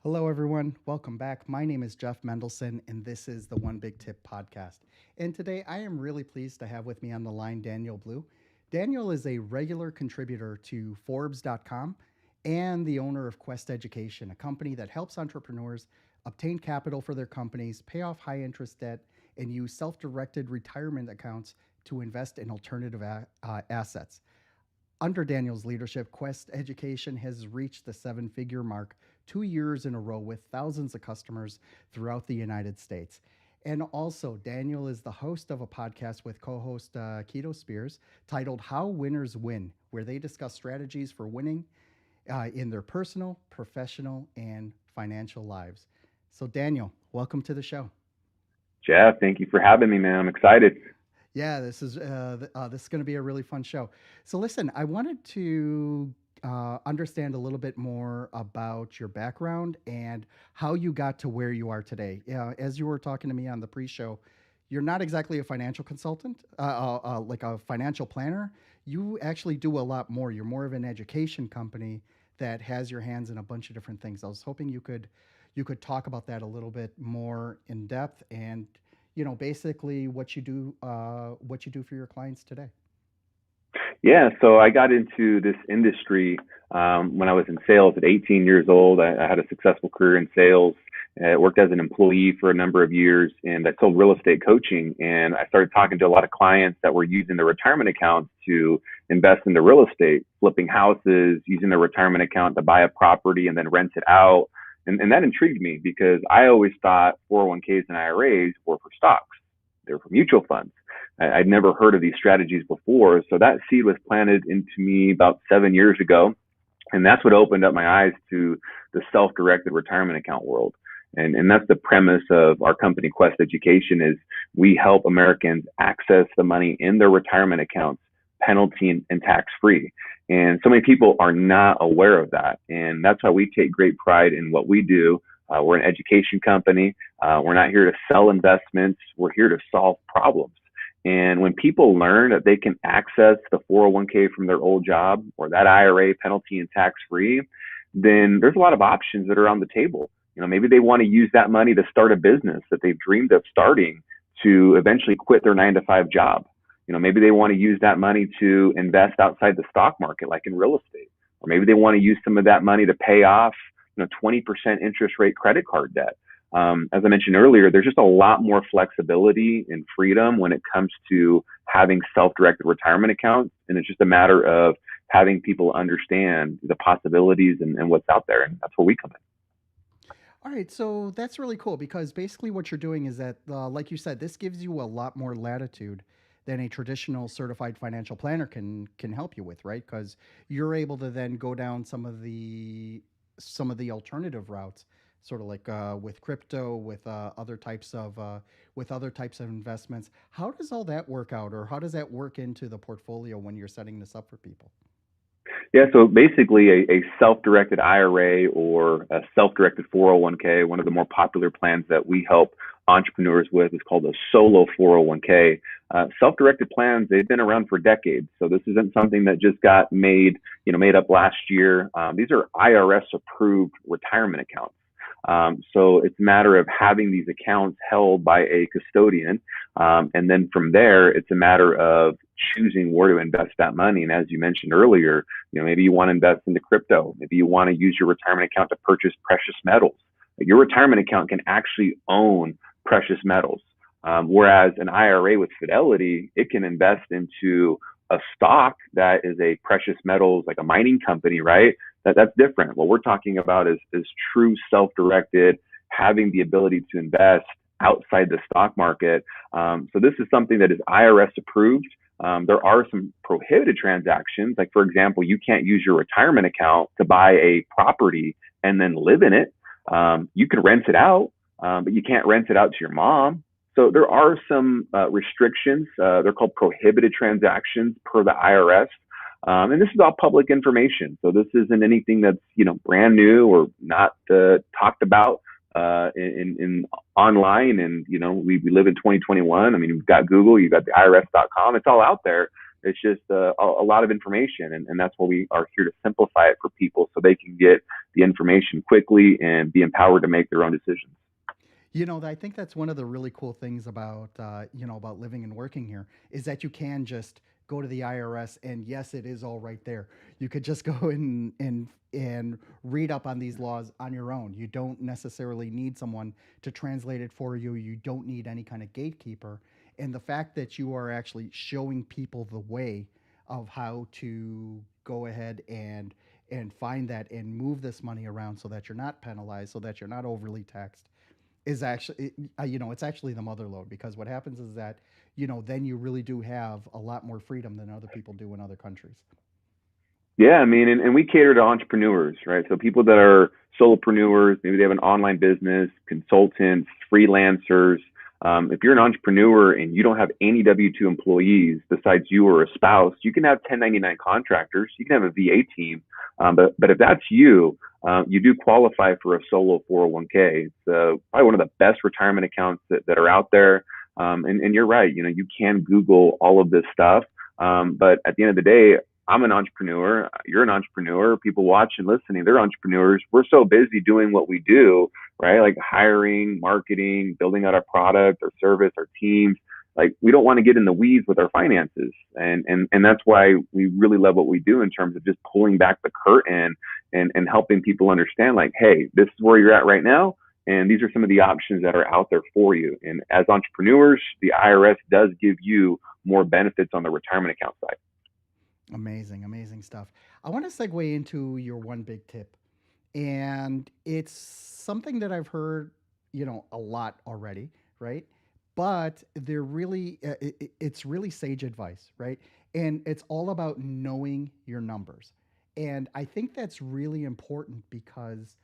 Hello, everyone. Welcome back. My name is Jeff Mendelson, and this is the One Big Tip podcast. And today I am really pleased to have with me on the line Daniel Blue. Daniel is a regular contributor to Forbes.com and the owner of Quest Education, a company that helps entrepreneurs obtain capital for their companies, pay off high interest debt, and use self directed retirement accounts to invest in alternative assets. Under Daniel's leadership, Quest Education has reached the seven-figure mark 2 years in a row with thousands of customers throughout the United States. And also, Daniel is the host of a podcast with co host Keto Spears titled How Winners Win, where they discuss strategies for winning in their personal, professional, and financial lives. So, Daniel, welcome to the show. Jeff, thank you for having me, man. I'm excited. Yeah, this is going to be a really fun show. So, listen, I wanted to understand a little bit more about your background and how you got to where you are today. As you were talking to me on the pre-show, you're not exactly a financial consultant, like a financial planner. You actually do a lot more. You're more of an education company that has your hands in a bunch of different things. I was hoping you could talk about that a little bit more in depth and basically what you do for your clients today. Yeah, so I got into this industry when I was in sales at 18 years old. I had a successful career in sales. I worked as an employee for a number of years, and I sold real estate coaching. And I started talking to a lot of clients that were using their retirement accounts to invest into real estate, flipping houses, using their retirement account to buy a property and then rent it out. And that intrigued me because I always thought 401ks and IRAs were for stocks. They're for mutual funds. I'd never heard of these strategies before. So that seed was planted into me about 7 years ago. And that's what opened up my eyes to the self-directed retirement account world. And that's the premise of our company, Quest Education, is we help Americans access the money in their retirement accounts, penalty and tax free. And so many people are not aware of that. And that's why we take great pride in what we do. We're an education company. We're not here to sell investments. We're here to solve problems. And when people learn that they can access the 401k from their old job or that IRA penalty and tax free, then there's a lot of options that are on the table. Maybe they want to use that money to start a business that they've dreamed of starting to eventually quit their 9 to 5 job. Maybe they want to use that money to invest outside the stock market, like in real estate, or maybe they want to use some of that money to pay off, 20% interest rate credit card debt. As I mentioned earlier, there's just a lot more flexibility and freedom when it comes to having self-directed retirement accounts. And it's just a matter of having people understand the possibilities and what's out there. And that's where we come in. All right, so that's really cool because basically what you're doing is that, like you said, this gives you a lot more latitude than a traditional certified financial planner can help you with, right? Because you're able to then go down some of the alternative routes, sort of like with crypto, with other types of investments. How does all that work out, or how does that work into the portfolio when you're setting this up for people? Yeah, so basically a self-directed IRA or a self-directed 401k, one of the more popular plans that we help entrepreneurs with is called a solo 401k. Self-directed plans, they've been around for decades. So this isn't something that just got made up last year. These are IRS approved retirement accounts. So it's a matter of having these accounts held by a custodian. And then from there, it's a matter of choosing where to invest that money. And as you mentioned earlier, maybe you want to invest into crypto. Maybe you want to use your retirement account to purchase precious metals. Your retirement account can actually own precious metals. Whereas an IRA with Fidelity, it can invest into a stock that is a precious metals, like a mining company, right? That's different. What we're talking about is true self-directed, having the ability to invest outside the stock market. So this is something that is IRS approved. There are some prohibited transactions. Like, for example, you can't use your retirement account to buy a property and then live in it. You can rent it out, but you can't rent it out to your mom. So there are some restrictions. They're called prohibited transactions per the IRS. And this is all public information. So this isn't anything that's, brand new or not talked about in online. And, we live in 2021. I mean, you've got Google, you've got the IRS.com. It's all out there. It's just a lot of information, and that's why we are here to simplify it for people so they can get the information quickly and be empowered to make their own decisions. I think that's one of the really cool things about about living and working here is that you can just go to the IRS, and yes, it is all right there. You could just go in and read up on these laws on your own. You don't necessarily need someone to translate it for you. You don't need any kind of gatekeeper. And the fact that you are actually showing people the way of how to go ahead and find that and move this money around so that you're not penalized, so that you're not overly taxed is actually it's actually the mother load, because what happens is that then you really do have a lot more freedom than other people do in other countries. Yeah, I mean, and we cater to entrepreneurs, right? So people that are solopreneurs, maybe they have an online business, consultants, freelancers. If you're an entrepreneur and you don't have any W-2 employees besides you or a spouse, you can have 1099 contractors, you can have a VA team. But if that's you, you do qualify for a solo 401k. It's probably one of the best retirement accounts that are out there. And you're right, you can Google all of this stuff. But at the end of the day, I'm an entrepreneur. You're an entrepreneur. People watching, listening, they're entrepreneurs. We're so busy doing what we do, right? Like hiring, marketing, building out our product, our service, our teams. Like we don't want to get in the weeds with our finances. And that's why we really love what we do in terms of just pulling back the curtain and helping people understand like, hey, this is where you're at right now. And these are some of the options that are out there for you. And as entrepreneurs, the IRS does give you more benefits on the retirement account side. Amazing, amazing stuff. I want to segue into your one big tip. And it's something that I've heard, a lot already, right? But it's really sage advice, right? And it's all about knowing your numbers. And I think that's really important because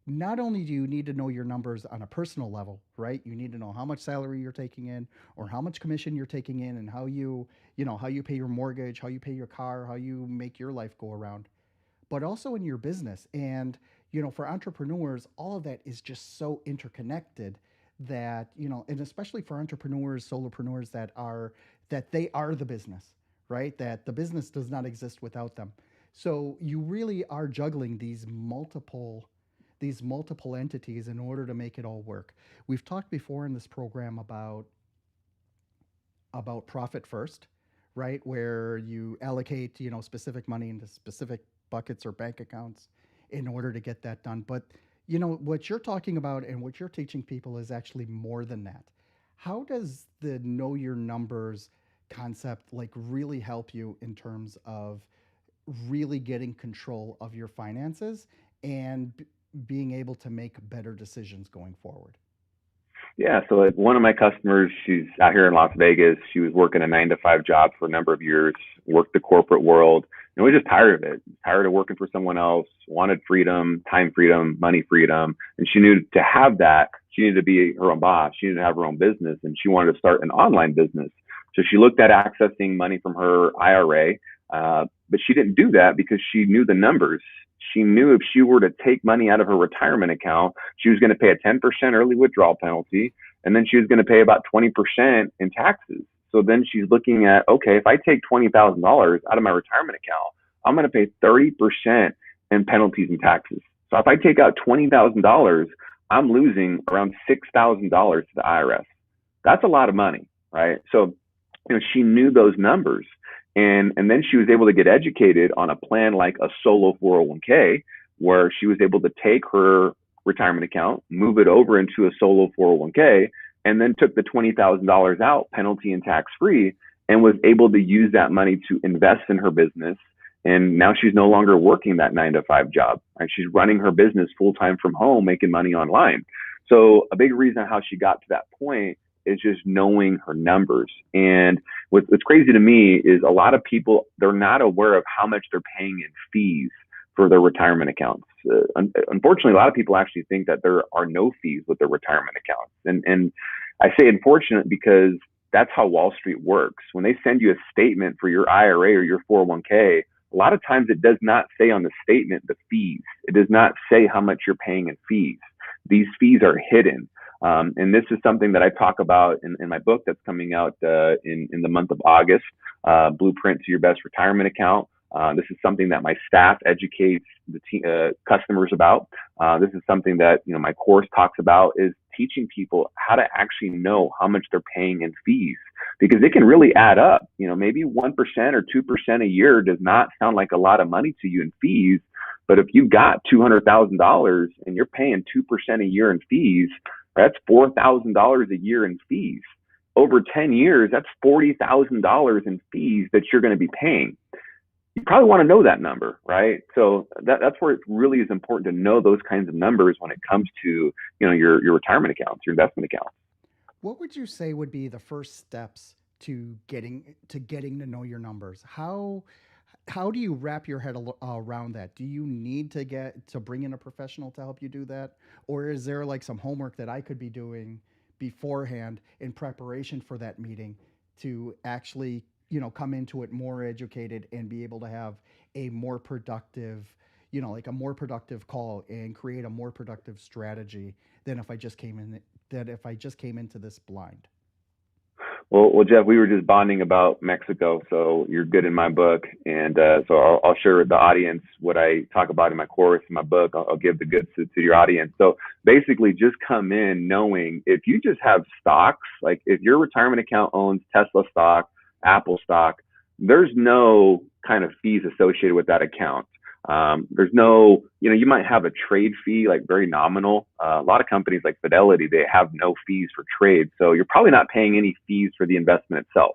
not only do you need to know your numbers on a personal level, right? You need to know how much salary you're taking in or how much commission you're taking in and how you pay your mortgage, how you pay your car, how you make your life go around, but also in your business. And, for entrepreneurs, all of that is just so interconnected that, and especially for entrepreneurs, solopreneurs that they are the business, right? That the business does not exist without them. So you really are juggling these multiple entities in order to make it all work. We've talked before in this program about profit first, right? Where you allocate, specific money into specific buckets or bank accounts in order to get that done. But what you're talking about and what you're teaching people is actually more than that. How does the know your numbers concept like really help you in terms of really getting control of your finances and being able to make better decisions going forward? Yeah, so like one of my customers, she's out here in Las Vegas. She was working a 9 to 5 job for a number of years, worked the corporate world, and was just tired of it. Tired of working for someone else, wanted freedom, time freedom, money freedom, and she knew to have that, she needed to be her own boss. She needed to have her own business, and she wanted to start an online business. So she looked at accessing money from her IRA, but she didn't do that because she knew the numbers. She knew if she were to take money out of her retirement account, she was going to pay a 10% early withdrawal penalty, and then she was going to pay about 20% in taxes. So then she's looking at, okay, if I take $20,000 out of my retirement account, I'm going to pay 30% in penalties and taxes. So if I take out $20,000, I'm losing around $6,000 to the IRS. That's a lot of money, right? So, she knew those numbers. And then she was able to get educated on a plan like a solo 401k, where she was able to take her retirement account, move it over into a solo 401k, and then took the $20,000 out, penalty and tax free, and was able to use that money to invest in her business. And now she's no longer working that 9 to 5 job, right? She's running her business full time from home, making money online. So a big reason how she got to that point is just knowing her numbers. And what's crazy to me is a lot of people, they're not aware of how much they're paying in fees for their retirement accounts. Unfortunately, a lot of people actually think that there are no fees with their retirement accounts. And I say unfortunate because that's how Wall Street works. When they send you a statement for your IRA or your 401k, a lot of times it does not say on the statement the fees. It does not say how much you're paying in fees. these fees are hidden. And this is something that I talk about in my book that's coming out in the month of August, Blueprint to Your Best Retirement Account. This is something that my staff educates the customers about. This is something that my course talks about, is teaching people how to actually know how much they're paying in fees, because it can really add up. Maybe 1% or 2% a year does not sound like a lot of money to you in fees, but if you got $200,000 and you're paying 2% a year in fees, that's $4,000 a year in fees. Over 10 years, that's $40,000 in fees that you're going to be paying. You probably want to know that number, right? So that's where it really is important to know those kinds of numbers when it comes to your retirement accounts, your investment accounts. What would you say would be the first steps to getting to know your numbers? How do you wrap your head around that? Do you need to bring in a professional to help you do that, or is there like some homework that I could be doing beforehand in preparation for that meeting to actually come into it more educated and be able to have a more productive, like a more productive call and create a more productive strategy than if I just came into this blind? Well, Jeff, we were just bonding about Mexico, so you're good in my book, and so I'll share with the audience what I talk about in my course, in my book. I'll give the goods to your audience. So basically, just come in knowing if you just have stocks, like if your retirement account owns Tesla stock, Apple stock, there's no kind of fees associated with that account. There's no, you might have a trade fee, like very nominal. A lot of companies like Fidelity, they have no fees for trade. So you're probably not paying any fees for the investment itself.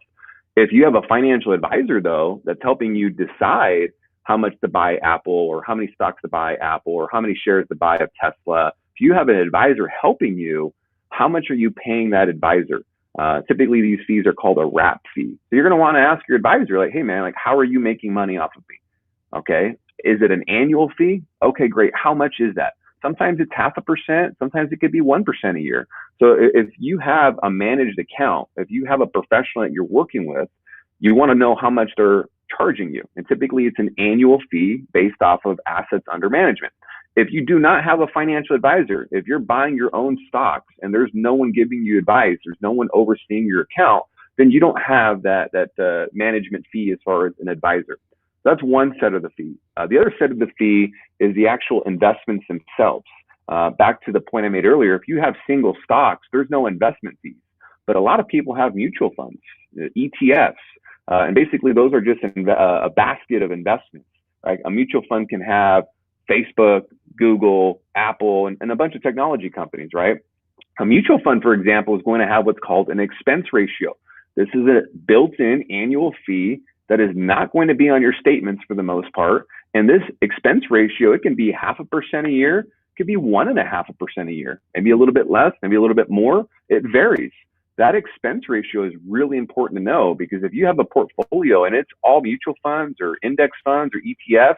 If you have a financial advisor, though, that's helping you decide how much to buy Apple, or how many stocks to buy Apple, or how many shares to buy of Tesla, if you have an advisor helping you, how much are you paying that advisor? Typically, these fees are called a wrap fee. So you're going to want to ask your advisor, like, hey, man, like, how are you making money off of me? Okay. Is it an annual fee? Okay, great. How much is that? Sometimes it's 0.5%. Sometimes it could be 1% a year. So if you have a managed account, if you have a professional that you're working with, you want to know how much they're charging you. And typically it's an annual fee based off of assets under management. If you do not have a financial advisor, if you're buying your own stocks and there's no one giving you advice, there's no one overseeing your account, then you don't have that management fee as far as an advisor. That's one set of the fee. The other set of the fee is the actual investments themselves. Back to the point I made earlier, if you have single stocks, there's no investment fees. But a lot of people have mutual funds, ETFs, and basically those are just a basket of investments. Right? A mutual fund can have Facebook, Google, Apple, and a bunch of technology companies, right? A mutual fund, for example, is going to have what's called an expense ratio. This is a built-in annual fee that is not going to be on your statements for the most part. And this expense ratio, it can be 0.5% a year, it could be 1.5% a year, maybe a little bit less, maybe a little bit more. It varies. That expense ratio is really important to know, because if you have a portfolio and it's all mutual funds or index funds or ETFs,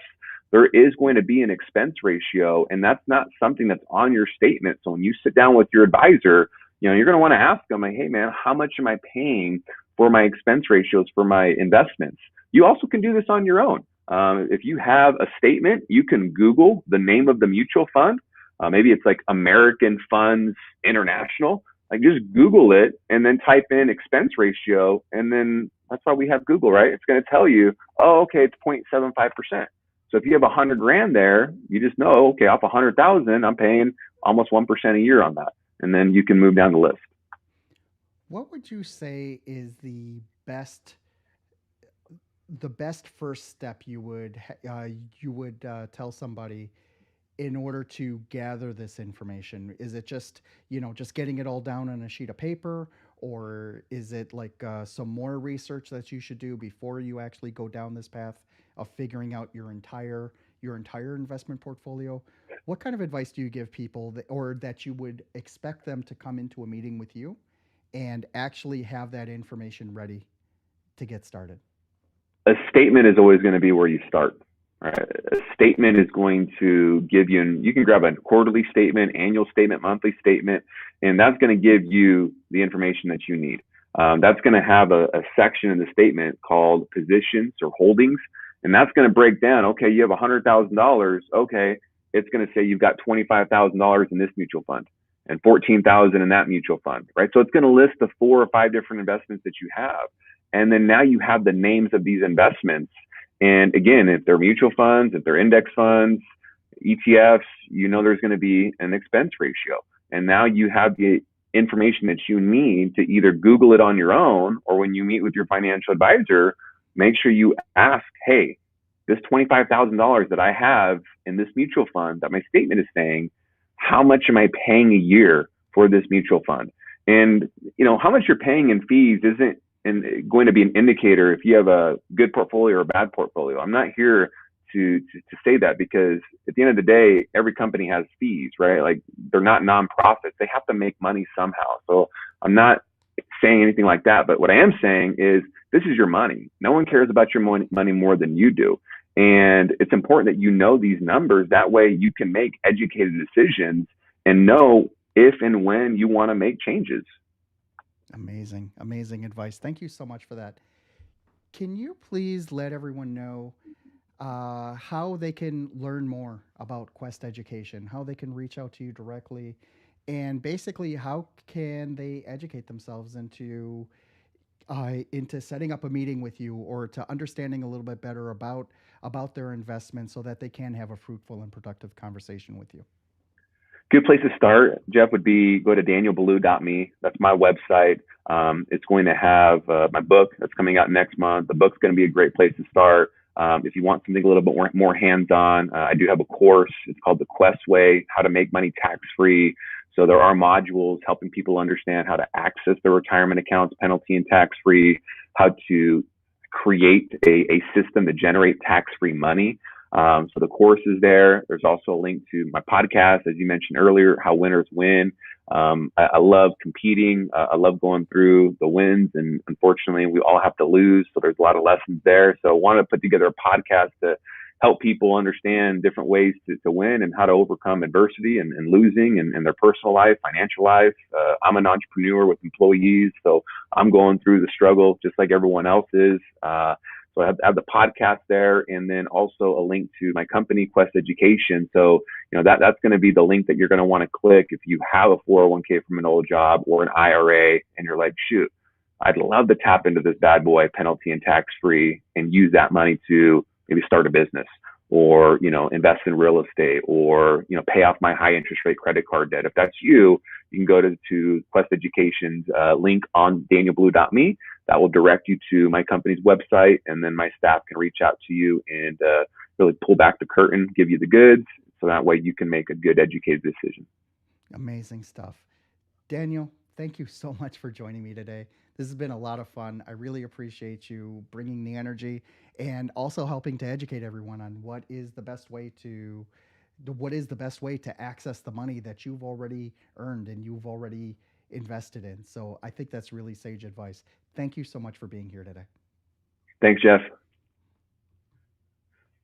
there is going to be an expense ratio, and that's not something that's on your statement. So when you sit down with your advisor, you're going to want to ask them, like, hey, man, how much am I paying for my expense ratios for my investments? You also can do this on your own. If you have a statement, you can Google the name of the mutual fund. Maybe it's like American Funds International. Like, just Google it and then type in expense ratio. And then that's why we have Google, right? It's going to tell you, oh, okay, it's 0.75%. So if you have 100 grand there, you just know, okay, off 100,000, I'm paying almost 1% a year on that. And then you can move down the list. What would you say is the best first step you would tell somebody in order to gather this information? Is it just getting it all down on a sheet of paper, or is it like some more research that you should do before you actually go down this path of figuring out your entire investment portfolio? What kind of advice do you give people that you would expect them to come into a meeting with you and actually have that information ready to get started? A statement is always going to be where you start. Right? A statement is going to give you, and you can grab a quarterly statement, annual statement, monthly statement, and that's going to give you the information that you need. That's going to have a section in the statement called positions or holdings, and that's going to break down, okay, you have $100,000. Okay, it's going to say you've got $25,000 in this mutual fund and 14,000 in that mutual fund, right? So it's going to list the 4 or 5 different investments that you have. And then now you have the names of these investments. And again, if they're mutual funds, if they're index funds, ETFs, there's going to be an expense ratio. And now you have the information that you need to either Google it on your own, or when you meet with your financial advisor, make sure you ask, hey, this $25,000 that I have in this mutual fund that my statement is saying, how much am I paying a year for this mutual fund? And, how much you're paying in fees isn't going to be an indicator if you have a good portfolio or a bad portfolio. I'm not here to say that, because at the end of the day, every company has fees, right? Like, they're not nonprofits. They have to make money somehow. So I'm not saying anything like that. But what I am saying is, this is your money. No one cares about your money more than you do. And it's important that you know these numbers. That way you can make educated decisions and know if and when you want to make changes. Amazing, amazing advice. Thank you so much for that. Can you please let everyone know how they can learn more about Quest Education, how they can reach out to you directly, and basically how can they educate themselves into setting up a meeting with you, or to understanding a little bit better about their investments, so that they can have a fruitful and productive conversation with you? Good place to start, Jeff, would be go to danielblue.me. That's my website. It's going to have my book that's coming out next month. The book's going to be a great place to start. If you want something a little bit more hands-on, I do have a course. It's called The Quest Way, How to Make Money Tax-Free. So there are modules helping people understand how to access their retirement accounts penalty and tax-free, how to create a system to generate tax-free money. So the course is there. There's also a link to my podcast, as you mentioned earlier, How Winners Win. I love competing. I love going through the wins, and unfortunately, we all have to lose. So there's a lot of lessons there. So I wanted to put together a podcast to help people understand different ways to win and how to overcome adversity and losing in their personal life, financial life. I'm an entrepreneur with employees, so I'm going through the struggle just like everyone else is. So I have the podcast there, and then also a link to my company, Quest Education. So, that's going to be the link that you're going to want to click if you have a 401k from an old job or an IRA, and you're like, shoot, I'd love to tap into this bad boy, penalty and tax free, and use that money to maybe start a business, or, invest in real estate, or, pay off my high interest rate credit card debt. If that's you, you can go to Quest Education's link on danielblue.me. That will direct you to my company's website, and then my staff can reach out to you and really pull back the curtain, give you the goods, so that way you can make a good, educated decision. Amazing stuff. Daniel, thank you so much for joining me today. This has been a lot of fun. I really appreciate you bringing the energy, and also helping to educate everyone on what is the best way to access the money that you've already earned and you've already invested in. So I think that's really sage advice. Thank you so much for being here today. Thanks, Jeff.